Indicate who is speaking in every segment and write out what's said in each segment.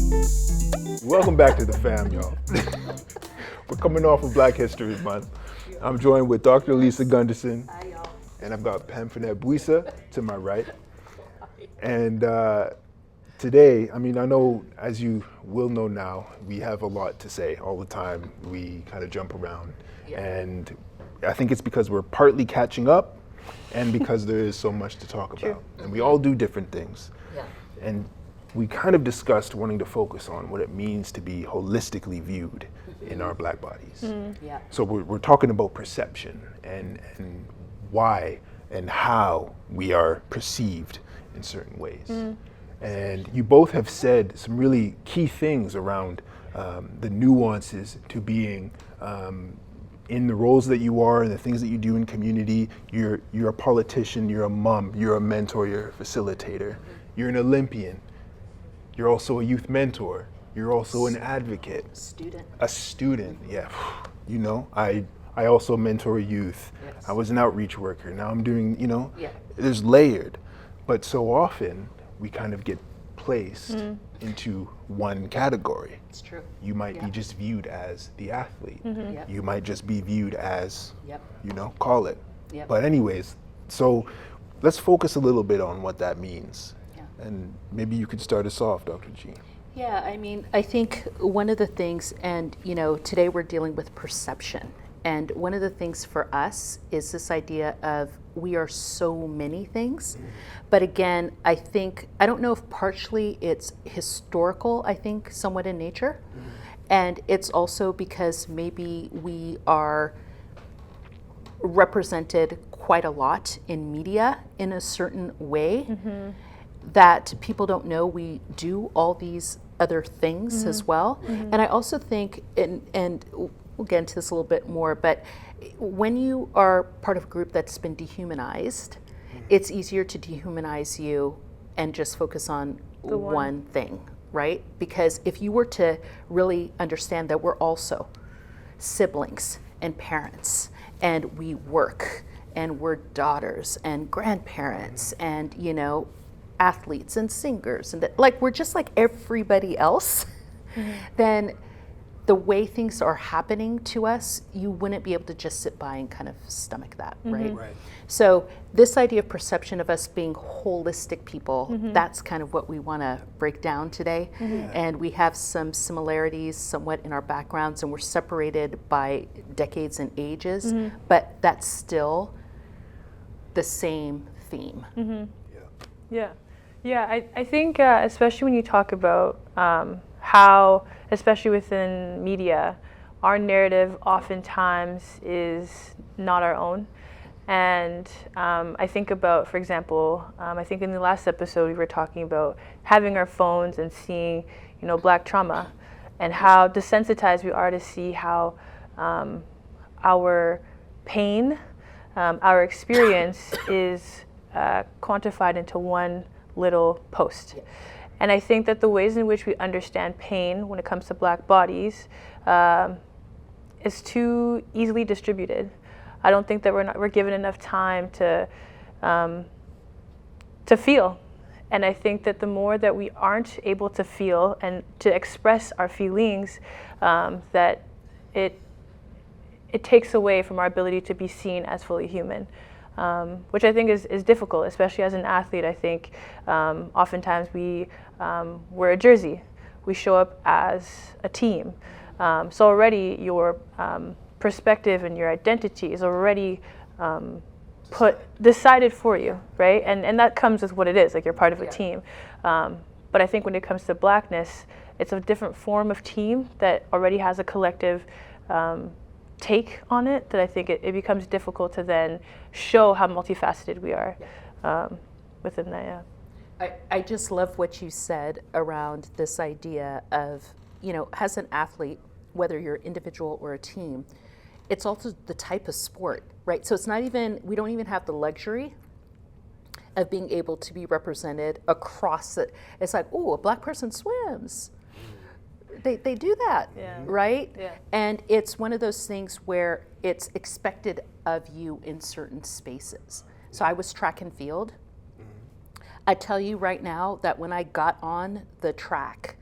Speaker 1: Welcome back to the fam, y'all. We're coming off of Black History Month. I'm joined with Dr. Lisa Gunderson, and I've got Pamphinette Buisa to my right. And today, I know, as you will know now, we have a lot to say all the time. We kind of jump around. And I think it's because we're partly catching up and because there is so much to talk about. And we all do different things. And we kind of discussed wanting to focus on what it means to be holistically viewed in our Black bodies. So we're talking about perception and why and how we are perceived in certain ways. And you both have said some really key things around the nuances to being in the roles that you are and the things that you do in community. You're a politician, you're a mom, you're a mentor, you're a facilitator, you're an Olympian. You're also a youth mentor. You're also an advocate. A student, yeah. You know, I also mentor youth. I was an outreach worker. Now I'm doing, there's layered. But so often we kind of get placed into one category.
Speaker 2: It's true.
Speaker 1: You might be just viewed as the athlete. You might just be viewed as, call it. But anyways, so let's focus a little bit on what that means. And maybe you could start us off, Dr. G.
Speaker 2: Yeah, I think one of the things, and today we're dealing with perception. And one of the things for us is this idea of we are so many things. But again, I don't know if partially it's historical, I think, somewhat in nature. And it's also because maybe we are represented quite a lot in media in a certain way. That people don't know we do all these other things as well. And I also think, and we'll get into this a little bit more, but when you are part of a group that's been dehumanized, it's easier to dehumanize you and just focus on one thing, right? Because if you were to really understand that we're also siblings and parents, and we work, and we're daughters and grandparents, and athletes and singers, and we're just like everybody else, then the way things are happening to us, you wouldn't be able to just sit by and kind of stomach that, right? So this idea of perception of us being holistic people, that's kind of what we want to break down today. And we have some similarities somewhat in our backgrounds, and we're separated by decades and ages, but that's still the same theme.
Speaker 3: Yeah, I think especially when you talk about how, especially within media, our narrative oftentimes is not our own. And I think about, for example, I think in the last episode we were talking about having our phones and seeing, Black trauma, and how desensitized we are to see how our pain, our experience is quantified into one little post. And I think that the ways in which we understand pain when it comes to Black bodies is too easily distributed. I don't think that we're given enough time to feel. And I think that the more that we aren't able to feel and to express our feelings, that it takes away from our ability to be seen as fully human. Which I think is difficult, especially as an athlete. I think oftentimes we wear a jersey. We show up as a team. So already your perspective and your identity is already decided for you, right? And that comes with what it is, like you're part of a team. But I think when it comes to Blackness, it's a different form of team that already has a collective take on it, that I think it becomes difficult to then show how multifaceted we are within that.
Speaker 2: I just love what you said around this idea of, as an athlete, whether you're individual or a team, it's also the type of sport, right? So it's not even, we don't even have the luxury of being able to be represented across it. It's like, oh, a Black person swims. They do that, right? And it's one of those things where it's expected of you in certain spaces. So I was track and field. I tell you right now that when I got on the track,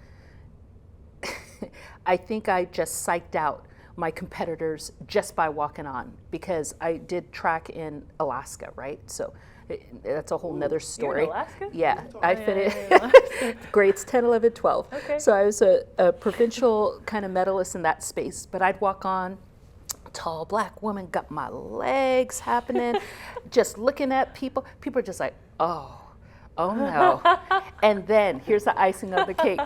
Speaker 2: I think I just psyched out my competitors just by walking on, because I did track in Alaska, right? So that's a whole nother story.
Speaker 3: You're in Alaska?
Speaker 2: Yeah, I finished
Speaker 3: Yeah.
Speaker 2: grades 10, 11, 12.
Speaker 3: Okay.
Speaker 2: So I was a provincial kind of medalist in that space, but I'd walk on, tall black woman, got my legs happening, just looking at people. People are just like, oh no. And then here's the icing on the cake.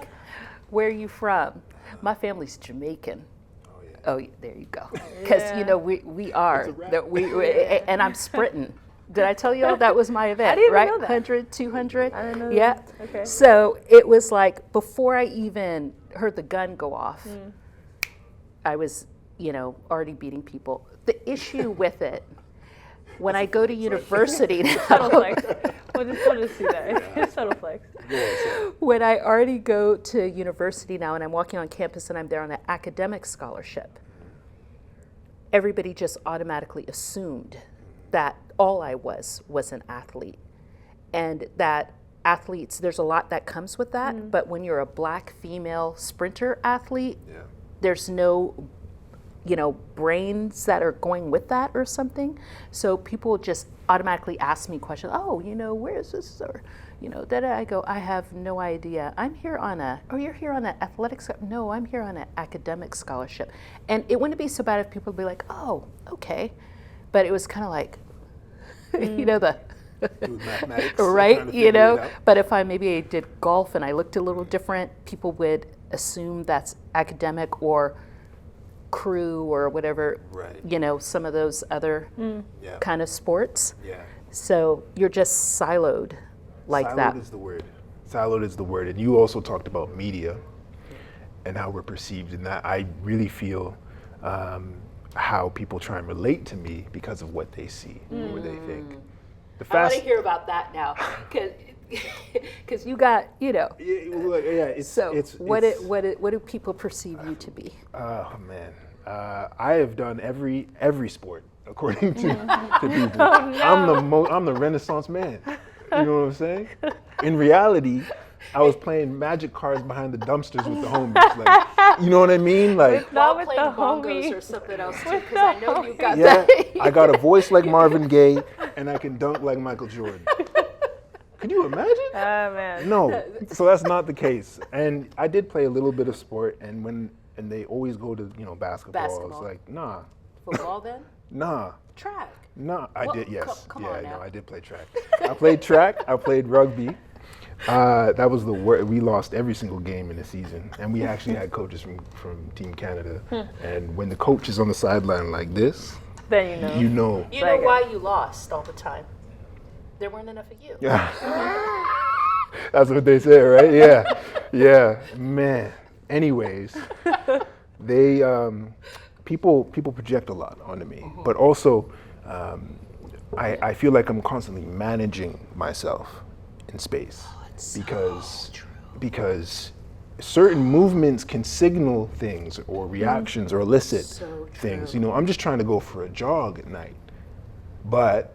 Speaker 2: Where are you from? My family's Jamaican. Oh, there you go. Because we are. And I'm sprinting. Did I tell you all that was my event?
Speaker 3: I didn't
Speaker 2: right?
Speaker 3: know that.
Speaker 2: 100, 200.
Speaker 3: I didn't know
Speaker 2: Yeah.
Speaker 3: that. Okay.
Speaker 2: So it was like before I even heard the gun go off, I was, already beating people. The issue with it, when I go to university
Speaker 3: Subtle
Speaker 2: now,
Speaker 3: flex. We'll just see that. It's subtle flex.
Speaker 2: when I already go to university now and I'm walking on campus and I'm there on an academic scholarship, everybody just automatically assumed that all I was an athlete. And that athletes, there's a lot that comes with that, but when you're a black female sprinter athlete, there's no brains that are going with that or something. So people just automatically ask me questions. Oh, where is this? Or, I go, I have no idea. I'm here on you're here on an athletics? No, I'm here on an academic scholarship. And it wouldn't be so bad if people would be like, oh, okay. But it was kind of like,
Speaker 1: Do mathematics.
Speaker 2: right,
Speaker 1: trying to figure it out.
Speaker 2: But if I maybe did golf and I looked a little different, people would assume that's academic or crew or whatever,
Speaker 1: Right.
Speaker 2: some of those other kind of sports.
Speaker 1: Yeah.
Speaker 2: So you're just siloed like
Speaker 1: Siloed
Speaker 2: that.
Speaker 1: is the word. Siloed is the word. And you also talked about media and how we're perceived in that. I really feel how people try and relate to me because of what they see or what they think.
Speaker 2: I want to hear about that now, because you got, what do people perceive you to be?
Speaker 1: Oh man, I have done every sport according to people. I'm the Renaissance man. You know what I'm saying? In reality, I was playing magic cards behind the dumpsters with the homies. Like, you know what I mean? Like,
Speaker 3: Not with
Speaker 2: playing
Speaker 3: the
Speaker 2: bongos
Speaker 3: homie.
Speaker 2: or something else too, because I know you got
Speaker 1: yeah,
Speaker 2: that.
Speaker 1: I got a voice like Marvin Gaye, and I can dunk like Michael Jordan. Can you imagine?
Speaker 3: Ah, man.
Speaker 1: No, so that's not the case. And I did play a little bit of sport, and they always go to basketball.
Speaker 2: Basketball.
Speaker 1: It's like nah,
Speaker 2: Football then?
Speaker 1: nah.
Speaker 2: Track.
Speaker 1: No, I
Speaker 2: Well,
Speaker 1: did, yes.
Speaker 2: come
Speaker 1: yeah,
Speaker 2: on now.
Speaker 1: no, I did play track. I played track, I played rugby. That was the worst. We lost every single game in the season. And we actually had coaches from Team Canada. And when the coach is on the sideline like this,
Speaker 3: Then you know.
Speaker 1: you know.
Speaker 2: You know why you lost all the time? There weren't enough of you.
Speaker 1: That's what they say, right? Yeah. Yeah. Man. Anyways, they people project a lot onto me, but also I feel like I'm constantly managing myself in space because certain movements can signal things or reactions or elicit things. I'm just trying to go for a jog at night, but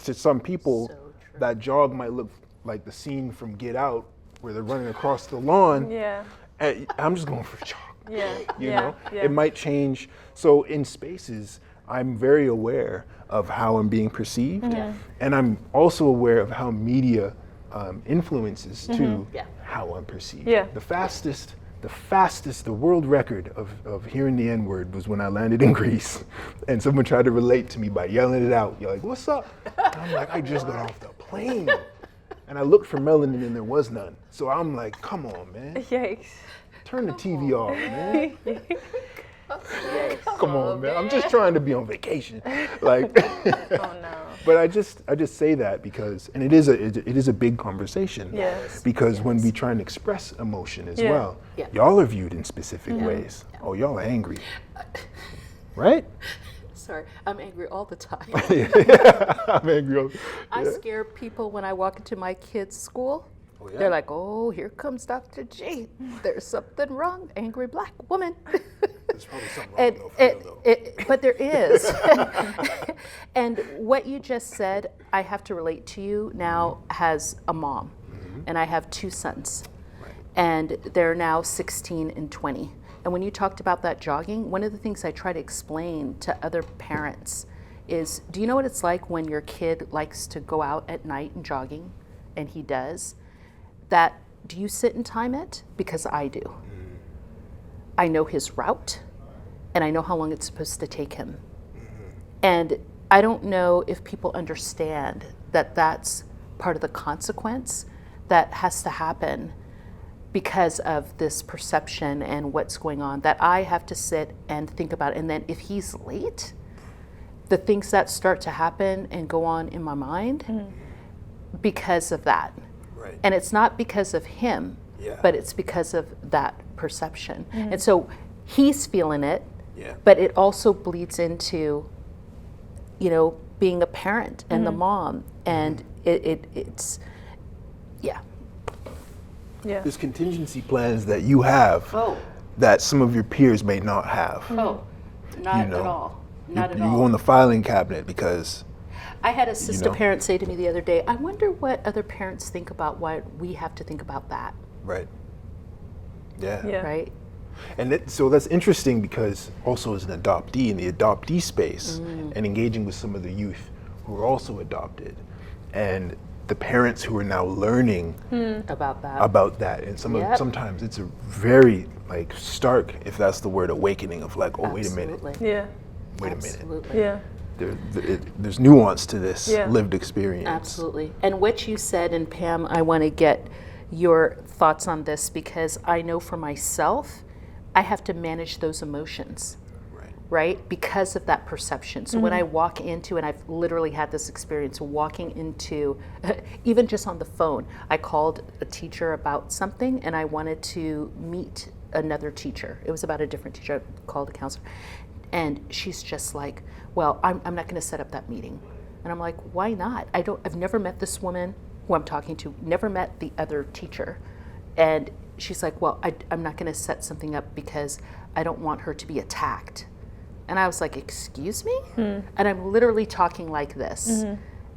Speaker 1: to some people that jog might look like the scene from Get Out where they're running across the lawn.
Speaker 3: Yeah.
Speaker 1: And I'm just going for a jog.
Speaker 3: Yeah.
Speaker 1: You
Speaker 3: yeah.
Speaker 1: know,
Speaker 3: Yeah.
Speaker 1: it might change. So in spaces, I'm very aware of how I'm being perceived, and I'm also aware of how media influences to how I'm perceived.
Speaker 3: Yeah.
Speaker 1: The fastest, the world record of hearing the N-word was when I landed in Greece, and someone tried to relate to me by yelling it out. You're like, "What's up?" And I'm like, "I just got off the plane." And I looked for melanin and there was none. So I'm like, "Come on, man.
Speaker 3: Yikes.
Speaker 1: Turn the TV off, man. Come on, man. I'm just trying to be on vacation." Like,
Speaker 3: Oh no.
Speaker 1: but I just say that because, and it is a big conversation.
Speaker 3: Yes.
Speaker 1: Because when we try and express emotion as well,
Speaker 2: Yeah.
Speaker 1: y'all are viewed in specific ways. Oh, y'all are angry, right?
Speaker 2: Sorry, I'm angry all the time.
Speaker 1: I'm angry.
Speaker 2: I scare people when I walk into my kids' school.
Speaker 1: Oh, yeah?
Speaker 2: They're like, "Oh, here comes Dr. G. There's something wrong, angry black woman."
Speaker 1: There's probably something wrong though, for real, though.
Speaker 2: But there is. And what you just said, I have to relate to you now as a mom, and I have 2 sons. and they're now 16 and 20. And when you talked about that jogging, one of the things I try to explain to other parents is, do you know what it's like when your kid likes to go out at night and jogging, and he does? That, do you sit and time it? Because I do. I know his route, and I know how long it's supposed to take him. And I don't know if people understand that that's part of the consequence that has to happen because of this perception and what's going on, that I have to sit and think about. And then if he's late, the things that start to happen and go on in my mind because of that.
Speaker 1: Right.
Speaker 2: And it's not because of him, but it's because of that perception. And so he's feeling it, but it also bleeds into, you know, being a parent and the mom, and it's
Speaker 1: There's contingency plans that you have
Speaker 2: Oh.
Speaker 1: that some of your peers may not have.
Speaker 2: Oh, not
Speaker 1: You
Speaker 2: at
Speaker 1: know,
Speaker 2: all. Not at
Speaker 1: You
Speaker 2: all.
Speaker 1: go in the filing cabinet because
Speaker 2: I had a sister
Speaker 1: know.
Speaker 2: parent say to me the other day, I wonder what other parents think about why we have to think about that,
Speaker 1: right. Yeah.
Speaker 2: right?
Speaker 1: And so that's interesting because also as an adoptee in the adoptee space and engaging with some of the youth who are also adopted and the parents who are now learning
Speaker 2: About that.
Speaker 1: and sometimes it's a very like stark, if that's the word, awakening of like, oh,
Speaker 2: Absolutely.
Speaker 1: wait a minute,
Speaker 3: Yeah.
Speaker 1: wait a minute.
Speaker 2: Absolutely.
Speaker 3: Yeah.
Speaker 1: There's nuance to this
Speaker 3: Yeah.
Speaker 1: lived experience.
Speaker 2: Absolutely. And what you said, and Pam, I want to get your thoughts on this because I know for myself, I have to manage those emotions, right? Because of that perception. So when I walk into, and I've literally had this experience walking into, even just on the phone, I called a teacher about something and I wanted to meet another teacher. It was about a different teacher. I called a counselor. And she's just like, well, I'm not going to set up that meeting. And I'm like, why not? I've never met this woman who I'm talking to, never met the other teacher. And she's like, well, I'm not going to set something up because I don't want her to be attacked. And I was like, excuse me? And I'm literally talking like this.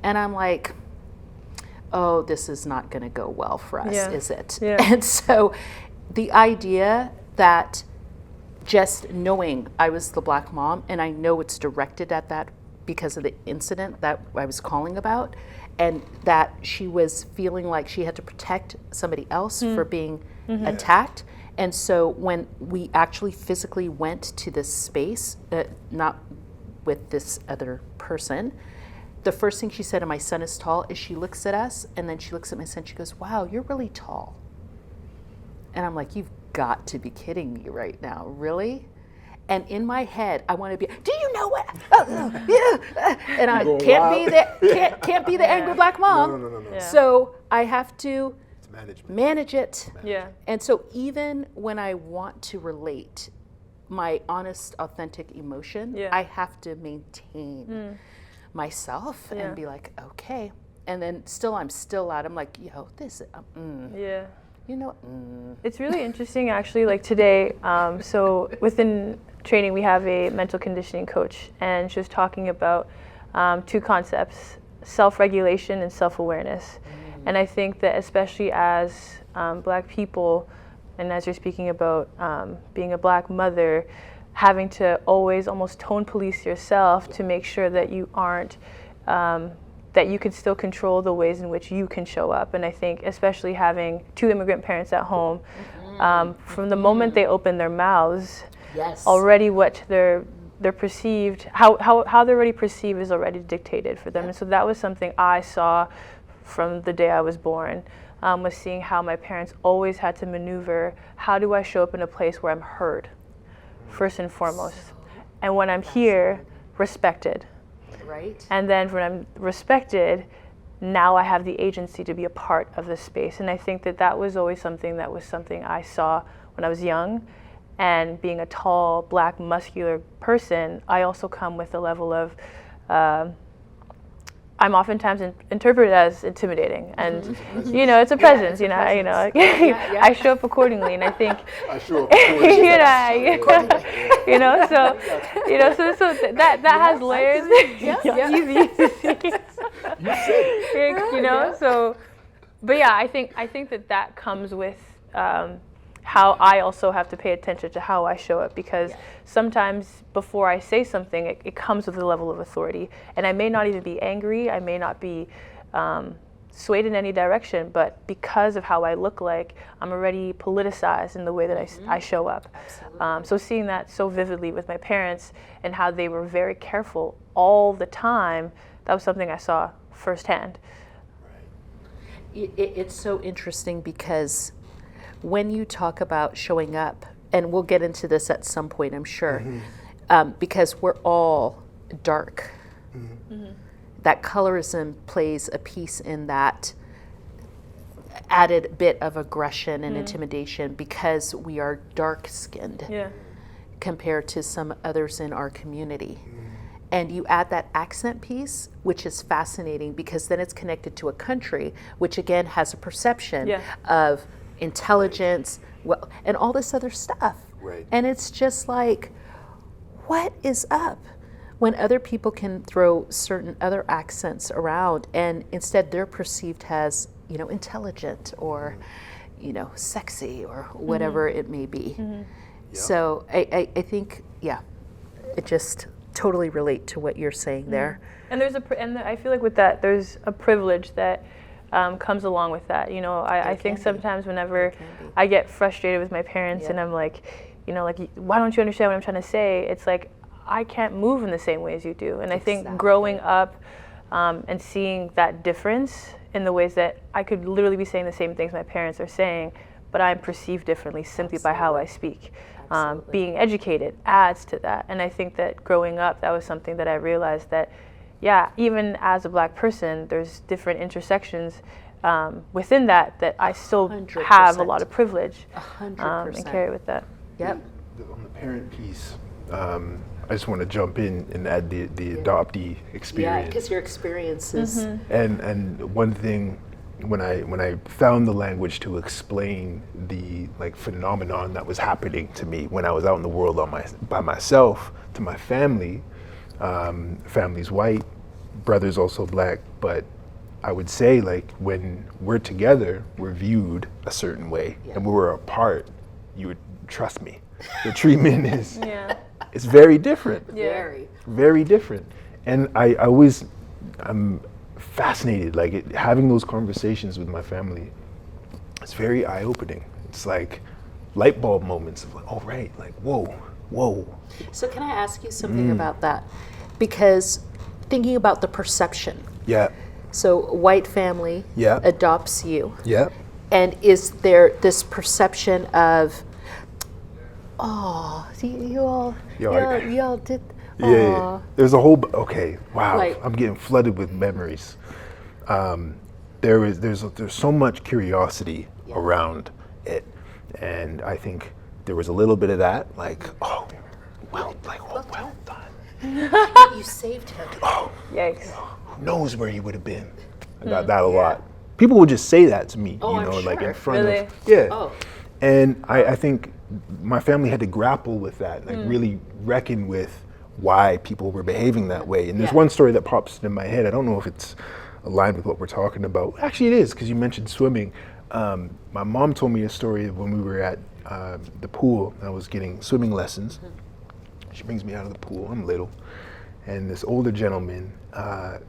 Speaker 2: And I'm like, oh, this is not going to go well for us, is it?
Speaker 3: Yeah.
Speaker 2: And so the idea that just knowing I was the black mom, and I know it's directed at that because of the incident that I was calling about, and that she was feeling like she had to protect somebody else for being attacked. And so when we actually physically went to this space, not with this other person, the first thing she said, and my son is tall, is she looks at us and then she looks at my son, she goes, wow, you're really tall. And I'm like, you've got to be kidding me right now, really? And in my head, I want to be, do you know what? And I can't be the angry black mom.
Speaker 1: No.
Speaker 3: Yeah.
Speaker 2: So I have to manage it.
Speaker 3: Yeah.
Speaker 2: And so even when I want to relate my honest, authentic emotion, I have to maintain myself and be like, okay. And then I'm still out. I'm like, yo, this,
Speaker 3: Yeah.
Speaker 2: you know,
Speaker 3: It's really interesting, actually. Like today, so within training, we have a mental conditioning coach, and she was talking about two concepts: self-regulation and self-awareness. And I think that especially as Black people, and as you're speaking about being a Black mother, having to always almost tone police yourself to make sure that you aren't, that you can still control the ways in which you can show up. And I think especially having two immigrant parents at home, from the moment they open their mouths, already what they're perceived, how they're already perceived is already dictated for them. And so that was something I saw from the day I was born, was seeing how my parents always had to maneuver, how do I show up in a place where I'm heard, first and foremost. And when I'm here, respected.
Speaker 2: right?
Speaker 3: And then when I'm respected, now I have the agency to be a part of the space. And I think that was always something I saw when I was young. And being a tall, Black, muscular person, I also come with a level of, I'm oftentimes interpreted as intimidating, and you know, it's a presence. I show up accordingly, and I think
Speaker 1: I show up accordingly.
Speaker 3: So that has layers. Easy to see. So, but yeah, I think that comes with how I also have to pay attention to how I show up, because sometimes before I say something, it comes with a level of authority, and I may not even be angry, I may not be swayed in any direction, but because of how I look like, I'm already politicized in the way that I show up. So seeing that so vividly with my parents and how they were very careful all the time, that was something I saw firsthand.
Speaker 2: It's so interesting because when you talk about showing up, and we'll get into this at some point, I'm sure, because we're all dark. That colorism plays a piece in that added bit of aggression and intimidation because we are dark-skinned compared to some others in our community. And you add that accent piece, which is fascinating because then it's connected to a country, which again has a perception of intelligence, and all this other stuff.
Speaker 1: Right.
Speaker 2: And it's just like, what is up? When other people can throw certain other accents around, and instead they're perceived as, intelligent or, sexy or whatever it may be. So I think, it just totally relate to what you're saying there.
Speaker 3: And I feel like with that, there's a privilege that comes along with that. I think sometimes whenever I get frustrated with my parents and I'm like, why don't you understand what I'm trying to say? It's like, I can't move in the same way as you do. And I think growing up and seeing that difference in the ways that I could literally be saying the same things my parents are saying, but I'm perceived differently simply by how I speak. Being educated adds to that. And I think that growing up, that was something that I realized that, even as a Black person, there's different intersections within that I still
Speaker 2: 100%.
Speaker 3: Have a lot of privilege
Speaker 2: 100%.
Speaker 3: and carry with that.
Speaker 2: Yep.
Speaker 1: On the parent piece, I just want to jump in and add the adoptee experience.
Speaker 2: Yeah, because your experiences.
Speaker 1: And one thing, when I found the language to explain the phenomenon that was happening to me when I was out in the world by myself, to my family, family's white, brother's also Black, but I would say when we're together, we're viewed a certain way, and when we're apart, you would trust me. The treatment is it's very different. Very different. And I'm fascinated, having those conversations with my family. It's very eye-opening. It's like light bulb moments of whoa.
Speaker 2: So can I ask you something about that? Because thinking about the perception.
Speaker 1: Yeah.
Speaker 2: So white family adopts you.
Speaker 1: Yeah.
Speaker 2: And is there this perception of, you all did.
Speaker 1: Yeah. There's a whole. Okay. Wow.
Speaker 2: Like,
Speaker 1: I'm getting flooded with memories. There's so much curiosity around it, and I think there was a little bit of that, well done.
Speaker 2: You saved him.
Speaker 3: Yikes.
Speaker 1: Who knows where he would have been? I got that a lot. People would just say that to me,
Speaker 2: I'm
Speaker 1: in
Speaker 2: sure.
Speaker 1: front
Speaker 3: Really?
Speaker 1: of. Yeah.
Speaker 2: Oh.
Speaker 1: And I think my family had to grapple with that, really reckon with why people were behaving that way. And there's one story that pops in my head. I don't know if it's aligned with what we're talking about. Actually, it is, because you mentioned swimming. My mom told me a story of when we were at the pool. I was getting swimming lessons. She brings me out of the pool. I'm little. And this older gentleman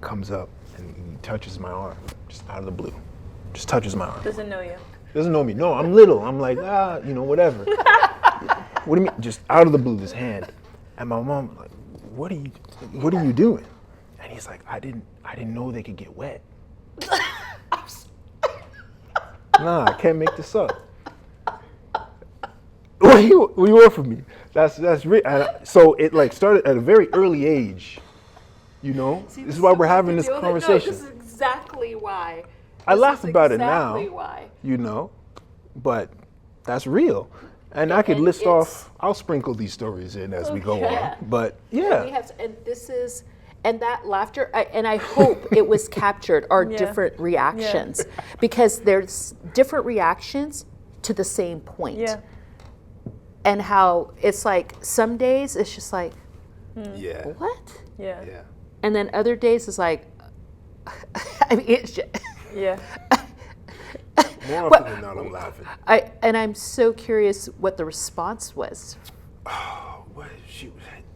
Speaker 1: comes up and he touches my arm, just out of the blue. Just touches my arm.
Speaker 3: Doesn't know you.
Speaker 1: Doesn't know me. No, I'm little. I'm like, whatever. What do you mean? Just out of the blue, this hand. And my mom, like, what are you doing? And he's like, I didn't know they could get wet. Nah, I can't make this up. What do you want from me? That's so it started at a very early age. This is why we're having this conversation.
Speaker 2: No, this is exactly why.
Speaker 1: I laugh about it
Speaker 2: exactly
Speaker 1: now.
Speaker 2: Why.
Speaker 1: But that's real. And I could list off, I'll sprinkle these stories in as we go on. But yeah.
Speaker 2: We have, and that laughter, I hope it was captured, our different reactions. Because there's different reactions to the same point. Yeah. And how it's like, some days it's just like, what?
Speaker 3: Yeah.
Speaker 2: And then other days it's like, I mean, it's just,
Speaker 1: More
Speaker 2: Well,
Speaker 1: often than not, I'm laughing.
Speaker 2: I'm so curious what the response was.
Speaker 1: What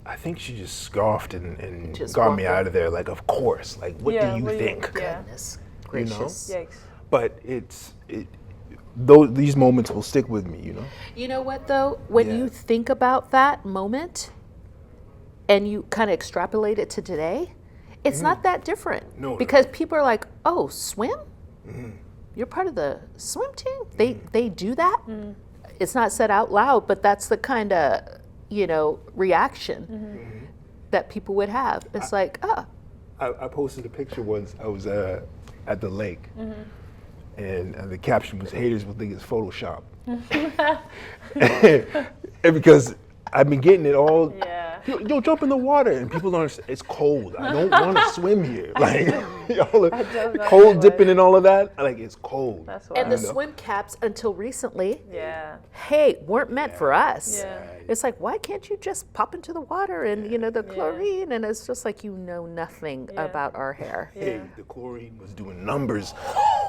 Speaker 1: I think she just scoffed and
Speaker 2: Just
Speaker 1: got
Speaker 2: walked
Speaker 1: me
Speaker 2: away.
Speaker 1: out of there. Like, of course. Like, what
Speaker 3: Yeah,
Speaker 1: do you
Speaker 3: what do you-
Speaker 1: think?
Speaker 3: Yeah.
Speaker 2: Goodness
Speaker 1: You know?
Speaker 2: gracious.
Speaker 3: Yikes.
Speaker 1: But these moments will stick with me. You know.
Speaker 2: You know what though? When
Speaker 1: Yeah.
Speaker 2: you think about that moment and you kind of extrapolate it to today, it's not that different.
Speaker 1: No.
Speaker 2: Because people are like, "Oh, swim? You're part of the swim team? They do that?" It's not said out loud, but that's the kind of, reaction that people would have. It's like, "Oh,
Speaker 1: I posted a picture once. I was at the lake, and the caption was "Haters will think it's Photoshop," and because I've been getting it all.
Speaker 3: Yeah.
Speaker 1: Yo, jump in the water, and people don't understand. It's cold. I don't want to swim here. Like, y'all are
Speaker 3: don't know
Speaker 1: cold
Speaker 3: why.
Speaker 1: dipping and all of that. Like, it's cold.
Speaker 3: That's
Speaker 2: and the
Speaker 3: why.
Speaker 2: swim caps until recently,
Speaker 3: Yeah.
Speaker 2: hey, weren't meant for us."
Speaker 3: Yeah.
Speaker 2: It's like, why can't you just pop into the water and, the chlorine? And it's just like, nothing
Speaker 3: Yeah.
Speaker 2: about our hair.
Speaker 1: Hey, the chlorine was doing numbers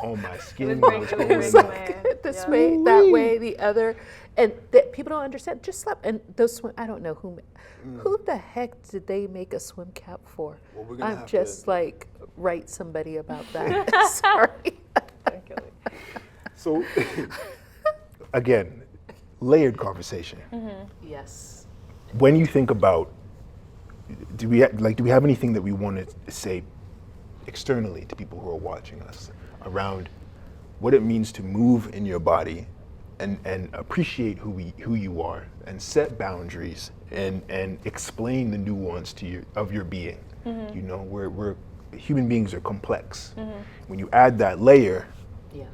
Speaker 1: on my skin.
Speaker 3: It
Speaker 1: when I
Speaker 3: was
Speaker 1: was
Speaker 3: breaking-
Speaker 1: going
Speaker 3: it was
Speaker 1: in.
Speaker 3: breaking
Speaker 2: This
Speaker 3: Yeah.
Speaker 2: way, that way, the other. And that people don't understand. Just slap. And those swim, I don't know who the heck did they make a swim cap for?
Speaker 1: Well, we're gonna
Speaker 2: I'm
Speaker 1: have
Speaker 2: just
Speaker 1: to-
Speaker 2: like, write somebody about that. Sorry.
Speaker 3: Don't kill me.
Speaker 1: So, again, layered conversation.
Speaker 2: Yes.
Speaker 1: When you think about, do we have anything that we want to say externally to people who are watching us around what it means to move in your body and appreciate who you are and set boundaries and explain the nuance of your being? You know, we're human beings are complex. When you add that layer,
Speaker 2: Yeah.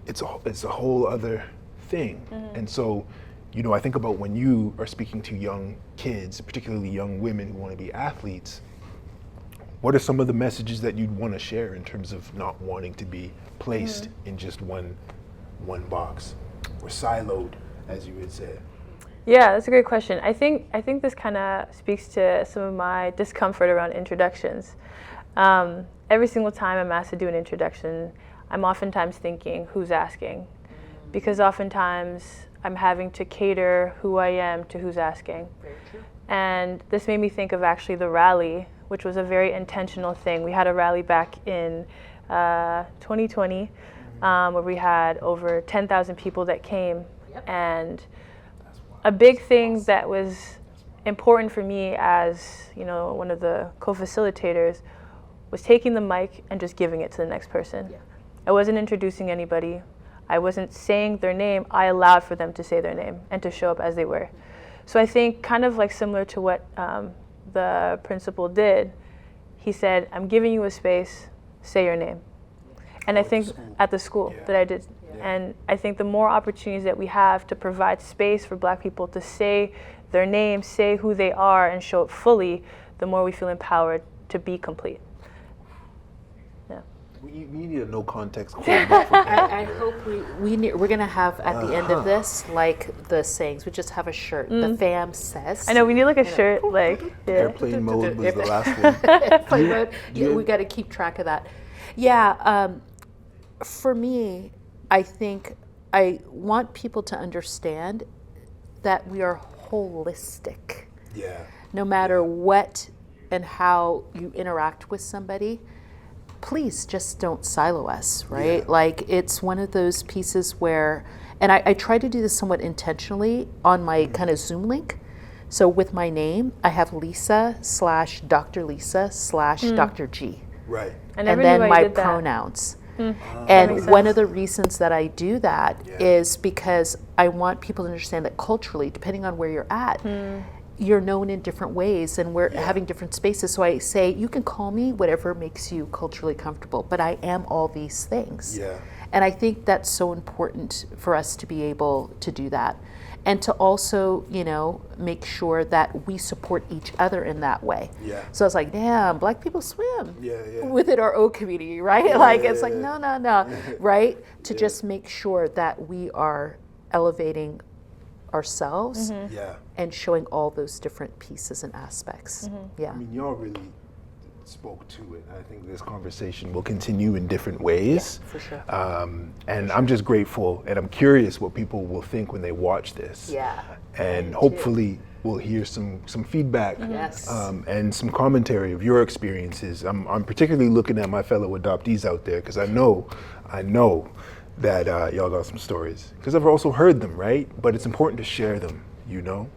Speaker 1: it's a whole other thing. And so, I think about when you are speaking to young kids, particularly young women who want to be athletes, what are some of the messages that you'd want to share in terms of not wanting to be placed in just one box or siloed, as you would say?
Speaker 3: Yeah, that's a great question. I think this kind of speaks to some of my discomfort around introductions. Every single time I'm asked to do an introduction, I'm oftentimes thinking, who's asking? Because oftentimes I'm having to cater who I am to who's asking.
Speaker 2: Very true.
Speaker 3: And this made me think of actually the rally, which was a very intentional thing. We had a rally back in 2020 where we had over 10,000 people that came.
Speaker 2: Yep.
Speaker 3: And a big thing that was important for me as one of the co-facilitators was taking the mic and just giving it to the next person.
Speaker 2: Yeah.
Speaker 3: I wasn't introducing anybody. I wasn't saying their name. I allowed for them to say their name and to show up as they were. So I think kind of like similar to what the principal did, he said, I'm giving you a space, say your name. And I think at the school that I did. And I think the more opportunities that we have to provide space for Black people to say their name, say who they are, and show it fully, the more we feel empowered to be complete. Yeah.
Speaker 1: We need a no context quote book for
Speaker 2: I hope we're gonna have at the end of this like the sayings. We just have a shirt. The fam says.
Speaker 3: I know we need like a shirt, like
Speaker 1: Airplane mode was the last one.
Speaker 2: Airplane mode. Yeah, we got to keep track of that. Yeah. For me, I think I want people to understand that we are holistic.
Speaker 1: Yeah.
Speaker 2: No matter what and how you interact with somebody, please just don't silo us, right?
Speaker 1: Yeah.
Speaker 2: Like it's one of those pieces where, and I try to do this somewhat intentionally on my kind of Zoom link. So with my name, I have Lisa/Dr. Lisa/Dr. G.
Speaker 1: Right.
Speaker 3: I
Speaker 2: And
Speaker 3: never knew
Speaker 2: then
Speaker 3: why you
Speaker 2: my
Speaker 3: did that.
Speaker 2: pronouns.
Speaker 3: makes
Speaker 2: And one
Speaker 3: sense.
Speaker 2: of the reasons that I do that is because I want people to understand that culturally, depending on where you're at, you're known in different ways and we're having different spaces. So I say, you can call me whatever makes you culturally comfortable, but I am all these things.
Speaker 1: Yeah.
Speaker 2: And I think that's so important for us to be able to do that. And to also, make sure that we support each other in that way.
Speaker 1: Yeah.
Speaker 2: So I was like, damn, Black people swim
Speaker 1: Yeah.
Speaker 2: within our own community, right? It's like, no, right? To just make sure that we are elevating ourselves
Speaker 1: Yeah.
Speaker 2: and showing all those different pieces and aspects. Yeah.
Speaker 1: I mean, y'all really spoke to it. I think this conversation will continue in different ways.
Speaker 2: For sure.
Speaker 1: And I'm just grateful, and I'm curious what people will think when they watch this.
Speaker 2: Yeah.
Speaker 1: And hopefully we'll hear some feedback
Speaker 2: Yes.
Speaker 1: and some commentary of your experiences. I'm particularly looking at my fellow adoptees out there because I know that y'all got some stories. Because I've also heard them, right? But it's important to share them, you know?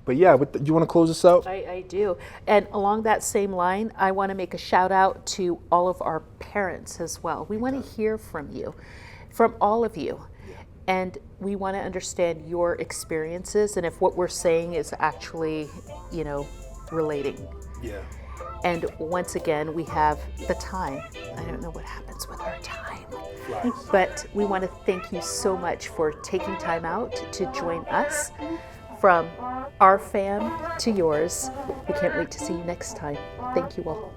Speaker 1: But yeah, do you want to close us out?
Speaker 2: I do. And along that same line, I want to make a shout out to all of our parents as well. We want to hear from you, from all of you. And we want to understand your experiences and if what we're saying is actually, you know, relating.
Speaker 1: Yeah.
Speaker 2: And once again, we have the time. I don't know what happens with our time.
Speaker 1: Flies.
Speaker 2: But we want to thank you so much for taking time out to join us. From our fam to yours, we can't wait to see you next time. Thank you all.